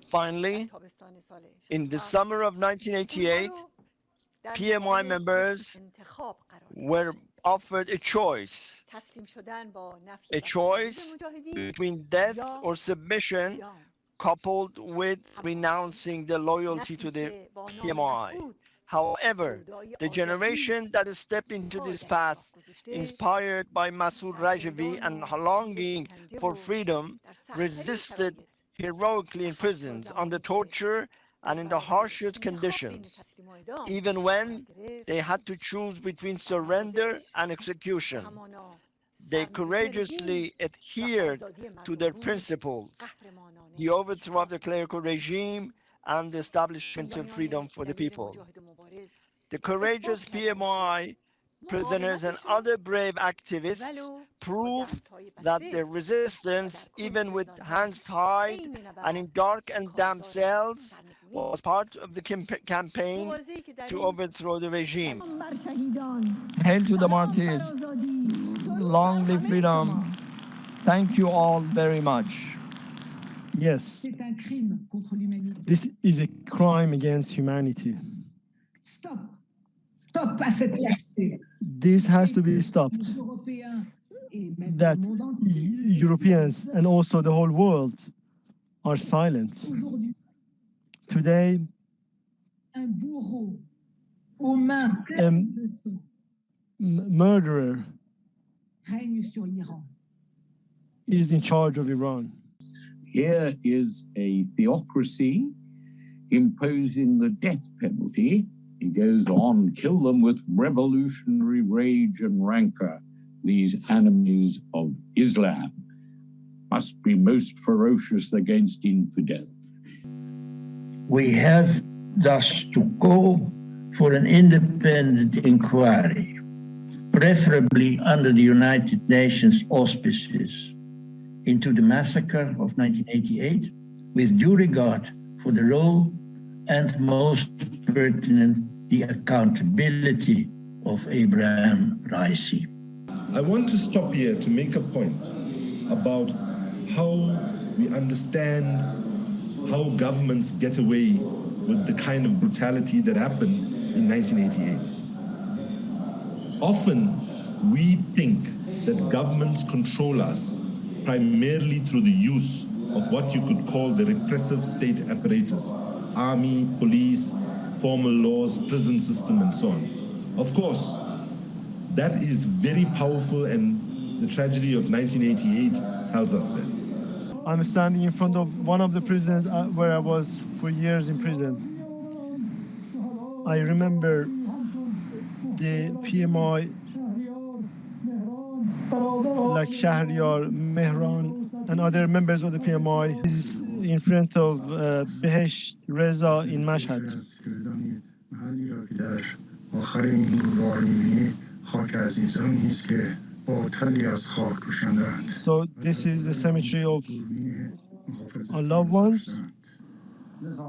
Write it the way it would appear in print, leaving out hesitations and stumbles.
Finally, in the summer of 1988, PMI members were offered a choice between death or submission, coupled with renouncing the loyalty to the PMI. However, the generation that stepped into this path, inspired by Masoud Rajvi and longing for freedom, resisted heroically in prisons, under torture and in the harshest conditions, even when they had to choose between surrender and execution. They courageously adhered to their principles, the overthrow of the clerical regime and the establishment of freedom for the people. The courageous PMI prisoners and other brave activists proved that their resistance, even with hands tied and in dark and damp cells, was part of the campaign to overthrow the regime. Hail to the martyrs. Long live freedom. Thank you all very much. Yes, this is a crime against humanity. Stop à cette lâcheté. This has to be stopped. That Europeans and also the whole world are silent. Today, a murderer is in charge of Iran. Here is a theocracy imposing the death penalty. He goes on, kill them with revolutionary rage and rancor. These enemies of Islam must be most ferocious against infidels. We have thus to call for an independent inquiry, preferably under the United Nations auspices, into the massacre of 1988, with due regard for the role and most pertinent, the accountability of Abraham Raisi. I want to stop here to make a point about how we understand how governments get away with the kind of brutality that happened in 1988. Often we think that governments control us primarily through the use of what you could call the repressive state apparatus, army, police, formal laws, prison system, and so on. Of course, that is very powerful, and the tragedy of 1988 tells us that. I'm standing in front of one of the prisons where I was for years in prison. I remember the PMI, like Shahryar, Mehran, and other members of the PMI is in front of Behesht Reza in Mashhad. So this is the cemetery of our loved ones.